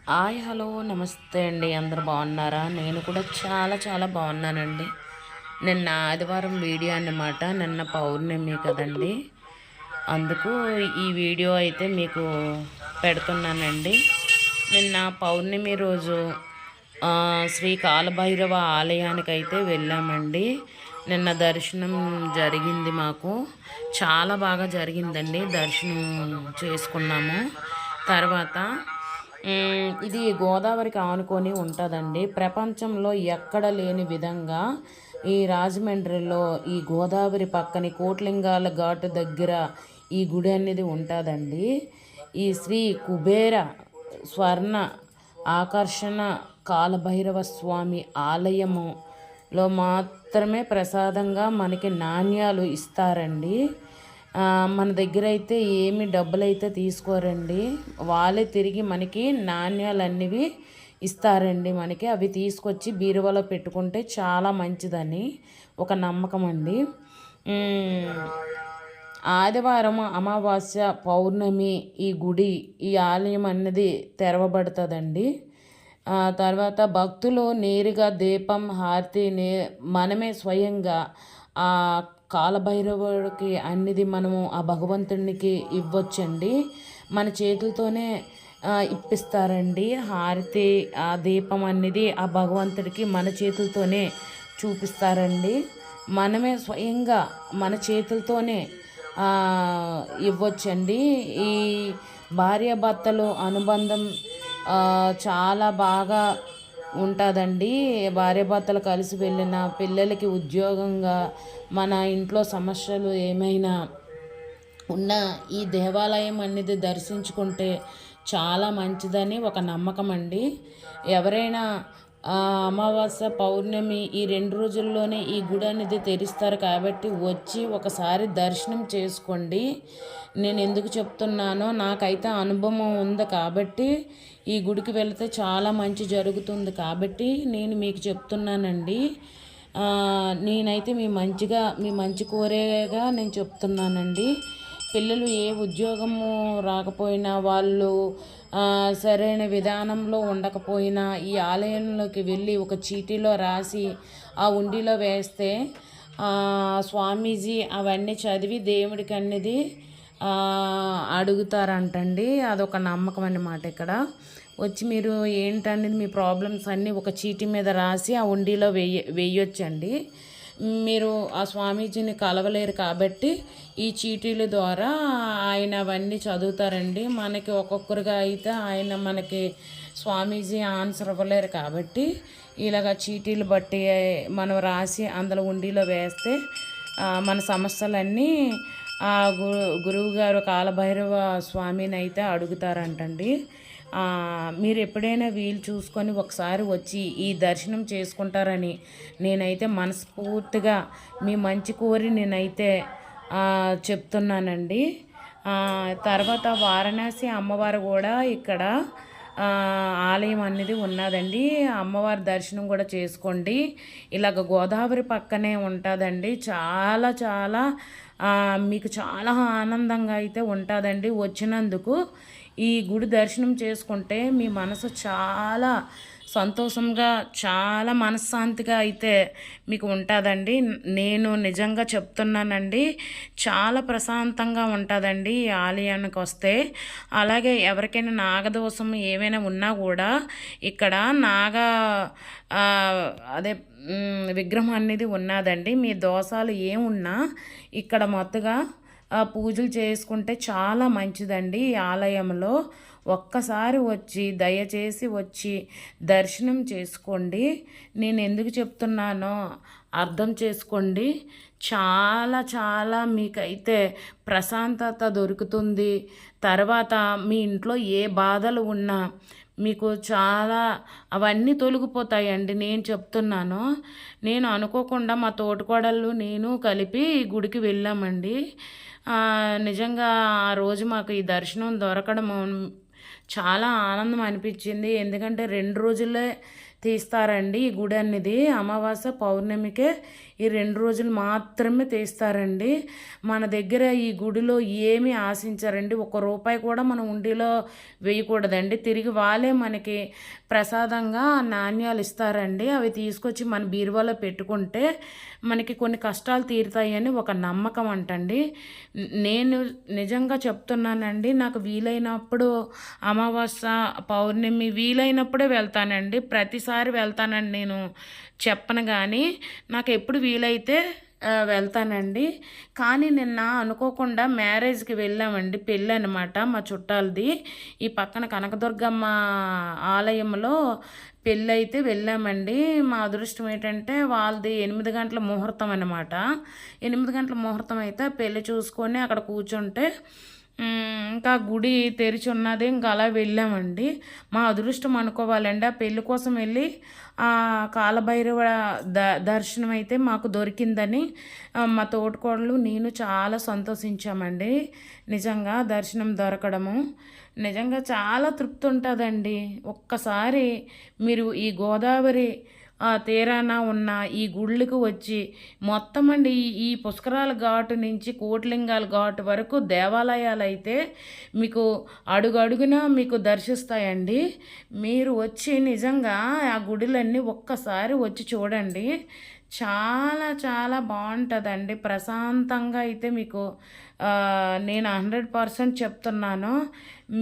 Hi hello నమస్తే అండి. అందరు బాగున్నారా? నేను కూడా చాలా చాలా బాగున్నానండి. నిన్న ఆదివారం వీడియో అన్నమాట. నిన్న పౌర్ణమి కదండి, అందుకు ఈ వీడియో అయితే మీకు పెడుతున్నానండి. నిన్న పౌర్ణమి రోజు శ్రీ కాలభైరవ ఆలయానికి అయితే వెళ్ళామండి. నిన్న దర్శనం జరిగింది మాకు. చాలా బాగా జరిగిందండి. దర్శనం చేసుకున్నాము. తర్వాత ఇది గోదావరికి ఆనుకొని ఉంటుందండి. ప్రపంచంలో ఎక్కడ లేని విధంగా ఈ రాజమండ్రిలో ఈ గోదావరి పక్కని కోట్లింగాల ఘాటు దగ్గర ఈ గుడి అనేది ఉంటుందండి. ఈ శ్రీ కుబేర స్వర్ణ ఆకర్షణ కాలభైరవ స్వామి ఆలయములో మాత్రమే ప్రసాదంగా మనకి నాణ్యాలు ఇస్తారండి. మన దగ్గర అయితే ఏమి డబ్బులు అయితే తీసుకోరండి. వాళ్ళే తిరిగి మనకి నాణ్యాలు అన్నివి ఇస్తారండి. మనకి అవి తీసుకొచ్చి బీరువాలో పెట్టుకుంటే చాలా మంచిదని ఒక నమ్మకం అండి. ఆదివారం అమావాస్య పౌర్ణమి ఈ గుడి ఈ ఆలయం అన్నది తెరవబడుతుందండి. తర్వాత భక్తులు నేరుగా దీపం హారతి మనమే స్వయంగా ఆ కాలభైరవుడికి అన్నిది మనము ఆ భగవంతునికి ఇవ్వచ్చండి. మన చేతులతోనే ఇప్పిస్తారండి. హారతి ఆ దీపం అన్నిది ఆ భగవంతుడికి మన చేతులతోనే చూపిస్తారండి. మనమే స్వయంగా మన చేతులతోనే ఇవ్వచ్చండి. ఈ భార్యాభర్తలు అనుబంధం చాలా బాగా ఉంటుందండి. భార్యాభర్తలు కలిసి వెళ్ళిన పిల్లలకి ఉద్యోగంగా మన ఇంట్లో సమస్యలు ఏమైనా ఉన్న ఈ దేవాలయం అనేది దర్శించుకుంటే చాలా మంచిదని ఒక నమ్మకం అండి. ఎవరైనా అమావాస్య పౌర్ణమి ఈ 2 రోజుల్లోనే ఈ గుడి అనేది తెరుస్తారు కాబట్టి వచ్చి ఒకసారి దర్శనం చేసుకోండి. నేను ఎందుకు చెప్తున్నానో నాకైతే అనుభవం ఉంది కాబట్టి ఈ గుడికి వెళితే చాలా మంచి జరుగుతుంది కాబట్టి నేను మీకు చెప్తున్నానండి. నేనైతే మీ మంచి కోరేగా నేను చెప్తున్నానండి. పిల్లలు ఏ ఉద్యోగము రాకపోయినా వాళ్ళు సరైన విధానంలో ఉండకపోయినా ఈ ఆలయంలోకి వెళ్ళి ఒక చీటీలో రాసి ఆ ఉండిలో వేస్తే స్వామీజీ అవన్నీ చదివి దేవుడికి అనేది అడుగుతారంటండి. అదొక నమ్మకం అన్నమాట. ఇక్కడ వచ్చి మీరు ఏంటనేది మీ ప్రాబ్లమ్స్ అన్నీ ఒక చీటీ మీద రాసి ఆ ఉండిలో వేయొచ్చండి. మీరు ఆ స్వామీజీని కలవలేరు కాబట్టి ఈ చీటీల ద్వారా ఆయన అవన్నీ చదువుతారండి. మనకి ఒక్కొక్కరుగా అయితే ఆయన మనకి స్వామీజీ ఆన్సర్ ఇవ్వలేరు కాబట్టి ఇలాగ చీటీలు బట్టి మనం రాసి అందులో ఉండిలో వేస్తే మన సమస్యలన్నీ గురువు గారు కాలభైరవ స్వామిని అయితే అడుగుతారంటండి. మీరు ఎప్పుడైనా వీలు చూసుకొని ఒకసారి వచ్చి ఈ దర్శనం చేసుకుంటారని నేనైతే మనస్ఫూర్తిగా మీ మంచి కోరి నేనైతే చెప్తున్నానండి. తర్వాత వారణాసి అమ్మవారు కూడా ఇక్కడ ఆలయం అనేది ఉన్నదండి. అమ్మవారి దర్శనం కూడా చేసుకోండి. ఇలాగ గోదావరి పక్కనే ఉంటుందండి. చాలా చాలా మీకు చాలా ఆనందంగా అయితే ఉంటుందండి. వచ్చినందుకు ఈ గుడి దర్శనం చేసుకుంటే మీ మనసు చాలా సంతోషంగా చాలా మనశ్శాంతిగా అయితే మీకు ఉంటుందండి. నేను నిజంగా చెప్తున్నానండి. చాలా ప్రశాంతంగా ఉంటుందండి ఈ ఆలయానికి వస్తే. అలాగే ఎవరికైనా నాగదోషం ఏమైనా ఉన్నా కూడా ఇక్కడ అదే విగ్రహం అనేది ఉన్నదండి. మీ దోషాలు ఏమున్నా ఇక్కడ మొత్తగా పూజలు చేసుకుంటే చాలా మంచిదండి. ఈ ఆలయంలో ఒక్కసారి వచ్చి దయచేసి వచ్చి దర్శనం చేసుకోండి. నేను ఎందుకు చెప్తున్నానో అర్థం చేసుకోండి. చాలా చాలా మీకైతే ప్రశాంతత దొరుకుతుంది. తర్వాత మీ ఇంట్లో ఏ బాధలు ఉన్నా మీకు చాలా అవన్నీ తొలగిపోతాయండి. నేను చెప్తున్నాను. నేను అనుకోకుండా మా తోటికోడళ్ళు నేను కలిపి గుడికి వెళ్ళామండి. నిజంగా ఆ రోజు మాకు ఈ దర్శనం దొరకడం చాలా ఆనందం అనిపించింది. ఎందుకంటే 2 రోజులే తీస్తారండి. ఈ గుడి అనేది అమావాస్య పౌర్ణమికే ఈ 2 రోజులు మాత్రమే తీస్తారండి. మన దగ్గర ఈ గుడిలో ఏమీ ఆశించరండి. ఒక్క రూపాయి కూడా మనం ఉండిలో వేయకూడదండి. తిరిగి వాళ్ళే మనకి ప్రసాదంగా నాణ్యాలు ఇస్తారండి. అవి తీసుకొచ్చి మన బీరువాలో పెట్టుకుంటే మనకి కొన్ని కష్టాలు తీరుతాయని ఒక నమ్మకం అంటండి. నేను నిజంగా చెప్తున్నానండి. నాకు వీలైనప్పుడు అమావాస్య పౌర్ణమి వీలైనప్పుడే వెళ్తానండి. ప్రతిసారి వెళ్తానండి నేను చెప్పను కానీ నాకు ఎప్పుడు వీలైతే వెళ్తానండి. కానీ నిన్న అనుకోకుండా మ్యారేజ్కి వెళ్ళామండి. పెళ్ళి అనమాట మా చుట్టాలది. ఈ పక్కన కనకదుర్గమ్మ ఆలయంలో పెళ్ళి అయితే వెళ్ళామండి. మా అదృష్టం ఏంటంటే వాళ్ళది 8 గంటల ముహూర్తం అనమాట. 8 గంటల ముహూర్తం అయితే పెళ్ళి చూసుకొని అక్కడ కూర్చుంటే ఇంకా గుడి తెరిచి ఉన్నది. ఇంకా అలా వెళ్ళామండి. మా అదృష్టం అనుకోవాలండి. ఆ పెళ్ళి కోసం వెళ్ళి ఆ కాలభైరవ దర్శనం అయితే మాకు దొరికిందని మా తోటికోడలు నేను చాలా సంతోషించామండి. నిజంగా దర్శనం దొరకడము నిజంగా చాలా తృప్తి ఉంటుందండి. ఒక్కసారి మీరు ఈ గోదావరి తీరాన ఉన్న ఈ గుళ్ళకు వచ్చి మొత్తం అండి ఈ పుష్కరాల ఘాటు నుంచి కోటిలింగాల ఘాటు వరకు దేవాలయాలు అయితే మీకు అడుగడుగునా మీకు దర్శిస్తాయండి. మీరు వచ్చి నిజంగా ఆ గుడులన్నీ ఒక్కసారి వచ్చి చూడండి. చాలా చాలా బాగుంటుందండి. ప్రశాంతంగా అయితే మీకు నేను 100% చెప్తున్నాను.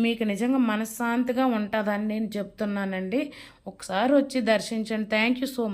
మీకు నిజంగా మనశ్శాంతిగా ఉంటుందని నేను చెప్తున్నానండి. ఒకసారి వచ్చి దర్శించండి. Thank you so much.